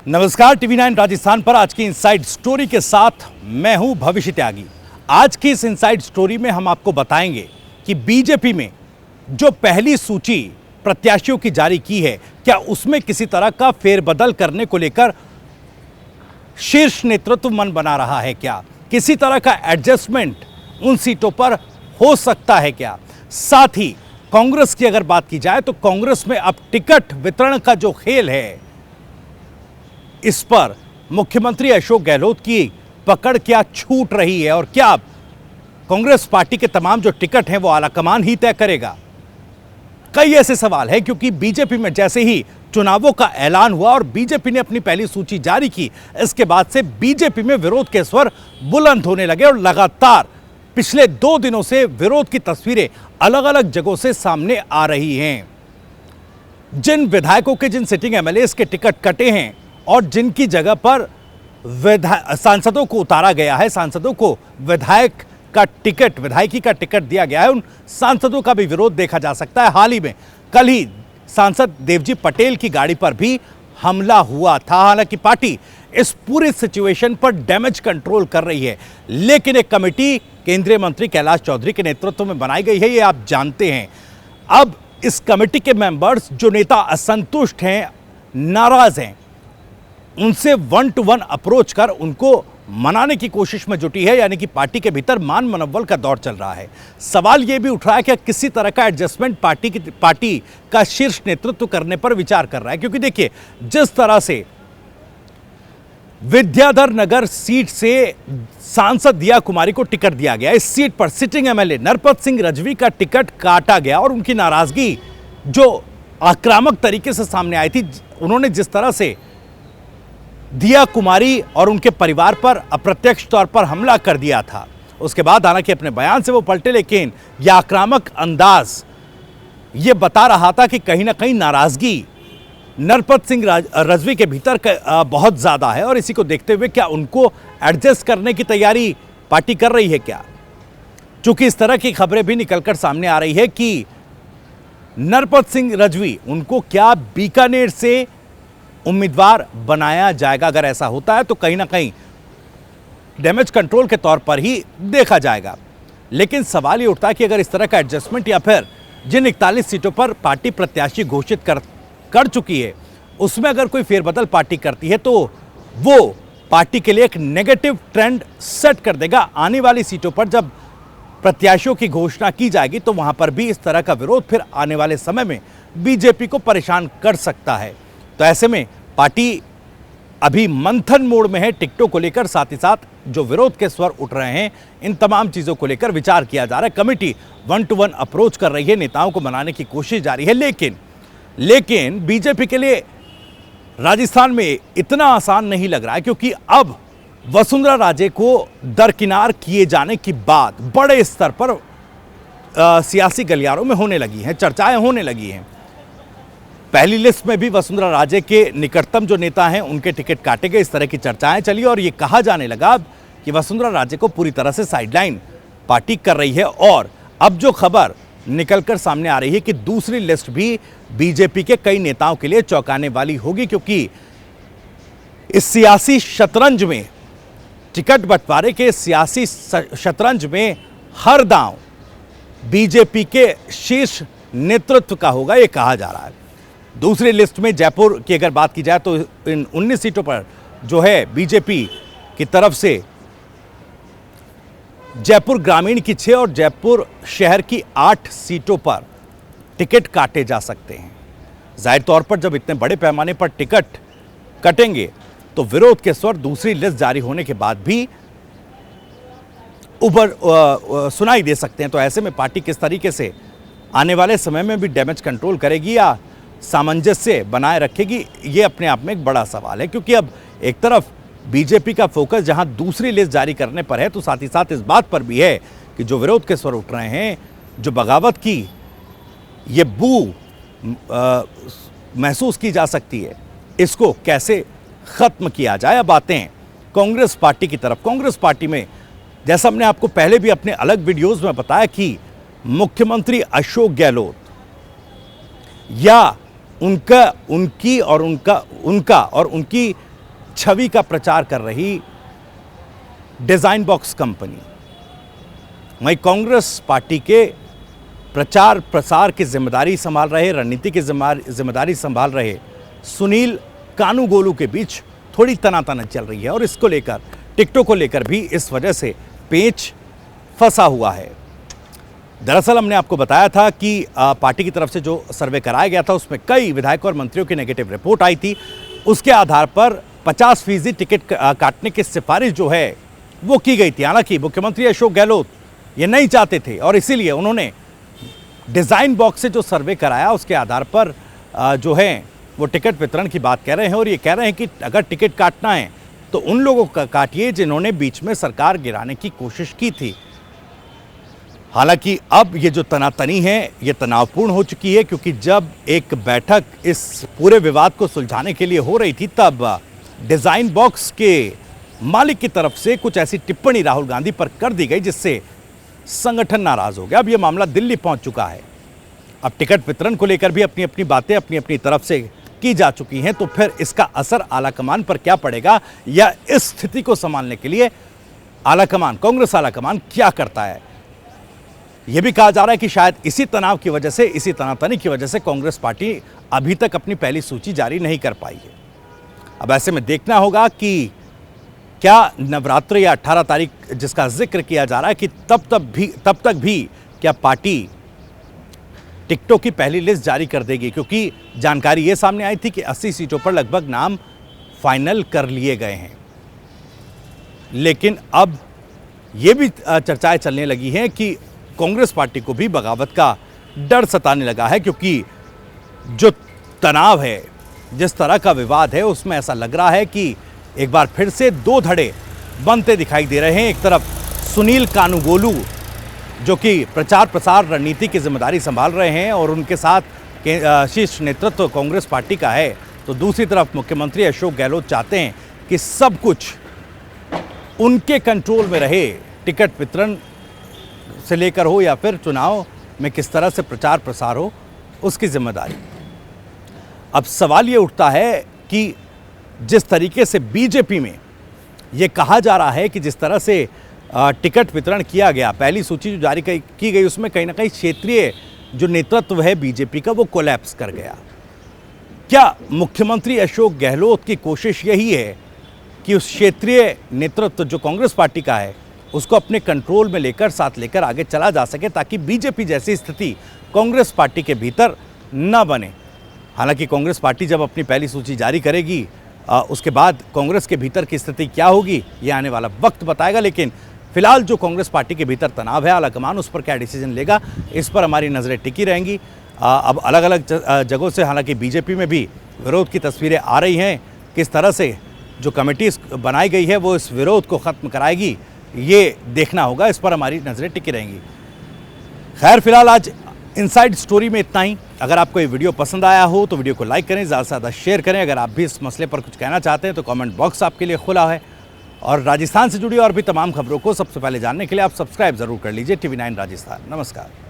नमस्कार, टीवी9 राजस्थान पर आज की इनसाइड स्टोरी के साथ मैं हूं भविष्य त्यागी। आज की इस इनसाइड स्टोरी में हम आपको बताएंगे कि बीजेपी में जो पहली सूची प्रत्याशियों की जारी की है, क्या उसमें किसी तरह का फेरबदल करने को लेकर शीर्ष नेतृत्व मन बना रहा है? क्या किसी तरह का एडजस्टमेंट उन सीटों पर हो सकता है? क्या साथ ही कांग्रेस की अगर बात की जाए तो कांग्रेस में अब टिकट वितरण का जो खेल है, इस पर मुख्यमंत्री अशोक गहलोत की पकड़ क्या छूट रही है और क्या अब कांग्रेस पार्टी के तमाम जो टिकट हैं वो आलाकमान ही तय करेगा? कई ऐसे सवाल हैं क्योंकि बीजेपी में जैसे ही चुनावों का ऐलान हुआ और बीजेपी ने अपनी पहली सूची जारी की, इसके बाद से बीजेपी में विरोध के स्वर बुलंद होने लगे और लगातार पिछले 2 दिनों से विरोध की तस्वीरें अलग अलग जगहों से सामने आ रही हैं। जिन विधायकों के, जिन सिटिंग एमएलएस के टिकट कटे हैं और जिनकी जगह पर सांसदों को उतारा गया है, सांसदों को विधायकी का टिकट दिया गया है, उन सांसदों का भी विरोध देखा जा सकता है। हाल ही में कल ही सांसद देवजी पटेल की गाड़ी पर भी हमला हुआ था। हालांकि पार्टी इस पूरी सिचुएशन पर डैमेज कंट्रोल कर रही है, लेकिन एक कमेटी केंद्रीय मंत्री कैलाश चौधरी के नेतृत्व में बनाई गई है, ये आप जानते हैं। अब इस कमेटी के मेंबर्स, जो नेता असंतुष्ट हैं, नाराज हैं, उनसे 1-to-1 अप्रोच कर उनको मनाने की कोशिश में जुटी है, यानी कि पार्टी के भीतर मान मनव्वल का दौर चल रहा है। सवाल यह भी उठ रहा है कि किसी तरह का एडजस्टमेंट पार्टी का शीर्ष नेतृत्व करने पर विचार कर रहा है, क्योंकि देखिए, जिस तरह से विद्याधर नगर सीट से सांसद दिया कुमारी को टिकट दिया गया, इस सीट पर सिटिंग एमएलए नरपत सिंह रजवी का टिकट काटा गया और उनकी नाराजगी जो आक्रामक तरीके से सामने आई थी, उन्होंने जिस तरह से दिया कुमारी और उनके परिवार पर अप्रत्यक्ष तौर पर हमला कर दिया था, उसके बाद हालांकि अपने बयान से वो पलटे, लेकिन यह आक्रामक अंदाज ये बता रहा था कि कहीं ना कहीं नाराजगी नरपत सिंह रजवी के भीतर बहुत ज़्यादा है। और इसी को देखते हुए क्या उनको एडजस्ट करने की तैयारी पार्टी कर रही है? क्या चूंकि इस तरह की खबरें भी निकलकर सामने आ रही है कि नरपत सिंह रजवी, उनको क्या बीकानेर से उम्मीदवार बनाया जाएगा? अगर ऐसा होता है तो कहीं ना कहीं डैमेज कंट्रोल के तौर पर ही देखा जाएगा। लेकिन सवाल ये उठता है कि अगर इस तरह का एडजस्टमेंट या फिर जिन 41 सीटों पर पार्टी प्रत्याशी घोषित कर चुकी है, उसमें अगर कोई फेरबदल पार्टी करती है तो वो पार्टी के लिए एक नेगेटिव ट्रेंड सेट कर देगा। आने वाली सीटों पर जब प्रत्याशियों की घोषणा की जाएगी तो वहां पर भी इस तरह का विरोध फिर आने वाले समय में बीजेपी को परेशान कर सकता है। तो ऐसे में पार्टी अभी मंथन मोड में है टिकटों को लेकर, साथ ही साथ जो विरोध के स्वर उठ रहे हैं, इन तमाम चीजों को लेकर विचार किया जा रहा है। कमेटी 1-to-1 अप्रोच कर रही है, नेताओं को मनाने की कोशिश जारी है। लेकिन बीजेपी के लिए राजस्थान में इतना आसान नहीं लग रहा है, क्योंकि अब वसुंधरा राजे को दरकिनार किए जाने की बात बड़े स्तर पर सियासी गलियारों में होने लगी हैं, चर्चाएं होने लगी हैं। पहली लिस्ट में भी वसुंधरा राजे के निकटतम जो नेता हैं उनके टिकट काटे गए, इस तरह की चर्चाएं चली और ये कहा जाने लगा कि वसुंधरा राजे को पूरी तरह से साइडलाइन पार्टी कर रही है। और अब जो खबर निकलकर सामने आ रही है कि दूसरी लिस्ट भी बीजेपी के कई नेताओं के लिए चौंकाने वाली होगी, क्योंकि इस सियासी शतरंज में, टिकट बंटवारे के सियासी शतरंज में हर दांव बीजेपी के शीर्ष नेतृत्व का होगा, यह कहा जा रहा है। दूसरी लिस्ट में जयपुर की अगर बात की जाए तो इन 19 सीटों पर जो है बीजेपी की तरफ से जयपुर ग्रामीण की 6 और जयपुर शहर की 8 सीटों पर टिकट काटे जा सकते हैं। जाहिर तौर पर जब इतने बड़े पैमाने पर टिकट कटेंगे तो विरोध के स्वर दूसरी लिस्ट जारी होने के बाद भी सुनाई दे सकते हैं। तो ऐसे में पार्टी किस तरीके से आने वाले समय में भी डैमेज कंट्रोल करेगी या सामंजस्य बनाए रखेगी, ये अपने आप में एक बड़ा सवाल है। क्योंकि अब एक तरफ बीजेपी का फोकस जहां दूसरी लिस्ट जारी करने पर है, तो साथ ही साथ इस बात पर भी है कि जो विरोध के स्वर उठ रहे हैं, जो बगावत की ये बू महसूस की जा सकती है, इसको कैसे खत्म किया जाए। अब आते हैं कांग्रेस पार्टी की तरफ। कांग्रेस पार्टी में जैसा हमने आपको पहले भी अपने अलग वीडियोस में बताया कि मुख्यमंत्री अशोक गहलोत या उनका और उनकी छवि का प्रचार कर रही डिजाइन बॉक्स कंपनी, वहीं कांग्रेस पार्टी के प्रचार प्रसार की जिम्मेदारी संभाल रहे, रणनीति की जिम्मेदारी संभाल रहे सुनील कानूगोलू के बीच थोड़ी तनातनी चल रही है और इसको लेकर, टिकटों को लेकर भी इस वजह से पेच फंसा हुआ है। दरअसल हमने आपको बताया था कि पार्टी की तरफ से जो सर्वे कराया गया था उसमें कई विधायकों और मंत्रियों की नेगेटिव रिपोर्ट आई थी। उसके आधार पर 50% टिकट काटने की सिफारिश जो है वो की गई थी। हालांकि मुख्यमंत्री अशोक गहलोत ये नहीं चाहते थे और इसीलिए उन्होंने डिजाइन बॉक्स से जो सर्वे कराया उसके आधार पर जो है वो टिकट वितरण की बात कह रहे हैं और ये कह रहे हैं कि अगर टिकट काटना है तो उन लोगों का काटिए जिन्होंने बीच में सरकार गिराने की कोशिश की थी। हालांकि अब ये जो तनातनी है ये तनावपूर्ण हो चुकी है, क्योंकि जब एक बैठक इस पूरे विवाद को सुलझाने के लिए हो रही थी तब डिजाइन बॉक्स के मालिक की तरफ से कुछ ऐसी टिप्पणी राहुल गांधी पर कर दी गई जिससे संगठन नाराज हो गया। अब यह मामला दिल्ली पहुंच चुका है। अब टिकट वितरण को लेकर भी अपनी अपनी बातें अपनी अपनी तरफ से की जा चुकी हैं, तो फिर इसका असर आलाकमान पर क्या पड़ेगा या इस स्थिति को संभालने के लिए आलाकमान, कांग्रेस आलाकमान क्या करता है। यह भी कहा जा रहा है कि शायद इसी तनाव की वजह से, इसी तनातनी की वजह से कांग्रेस पार्टी अभी तक अपनी पहली सूची जारी नहीं कर पाई है। अब ऐसे में देखना होगा कि क्या नवरात्र या 18 तारीख जिसका जिक्र किया जा रहा है कि तब तक भी क्या पार्टी टिकटों की पहली लिस्ट जारी कर देगी, क्योंकि जानकारी ये सामने आई थी कि 80 सीटों पर लगभग नाम फाइनल कर लिए गए हैं। लेकिन अब ये भी चर्चाएं चलने लगी हैं कि कांग्रेस पार्टी को भी बगावत का डर सताने लगा है, क्योंकि जो तनाव है, जिस तरह का विवाद है, उसमें ऐसा लग रहा है कि एक बार फिर से दो धड़े बनते दिखाई दे रहे हैं। एक तरफ सुनील कानूगोलू जो कि प्रचार प्रसार रणनीति की जिम्मेदारी संभाल रहे हैं और उनके साथ शीर्ष नेतृत्व कांग्रेस पार्टी का है, तो दूसरी तरफ मुख्यमंत्री अशोक गहलोत चाहते हैं कि सब कुछ उनके कंट्रोल में रहे, टिकट वितरण से लेकर हो या फिर चुनाव में किस तरह से प्रचार प्रसार हो, उसकी जिम्मेदारी। अब सवाल ये उठता है कि जिस तरीके से बीजेपी में ये कहा जा रहा है कि जिस तरह से टिकट वितरण किया गया, पहली सूची जो जारी की गई उसमें कहीं ना कहीं क्षेत्रीय जो नेतृत्व है बीजेपी का वो कोलैप्स कर गया। क्या मुख्यमंत्री अशोक गहलोत की कोशिश यही है कि उस क्षेत्रीय नेतृत्व जो कांग्रेस पार्टी का है उसको अपने कंट्रोल में लेकर, साथ लेकर आगे चला जा सके, ताकि बीजेपी जैसी स्थिति कांग्रेस पार्टी के भीतर न बने। हालांकि कांग्रेस पार्टी जब अपनी पहली सूची जारी करेगी उसके बाद कांग्रेस के भीतर की स्थिति क्या होगी ये आने वाला वक्त बताएगा। लेकिन फिलहाल जो कांग्रेस पार्टी के भीतर तनाव है, आलाकमान उस पर क्या डिसीजन लेगा, इस पर हमारी नज़रें टिकी रहेंगी। अब अलग अलग जगहों से हालांकि बीजेपी में भी विरोध की तस्वीरें आ रही हैं। किस तरह से जो कमेटी बनाई गई है वो इस विरोध को ख़त्म कराएगी ये देखना होगा, इस पर हमारी नज़रें टिकी रहेंगी। खैर, फिलहाल आज इनसाइड स्टोरी में इतना ही। अगर आपको ये वीडियो पसंद आया हो तो वीडियो को लाइक करें, ज़्यादा से ज़्यादा शेयर करें। अगर आप भी इस मसले पर कुछ कहना चाहते हैं तो कमेंट बॉक्स आपके लिए खुला है। और राजस्थान से जुड़ी और भी तमाम खबरों को सबसे पहले जानने के लिए आप सब्सक्राइब ज़रूर कर लीजिए TV9 राजस्थान। नमस्कार।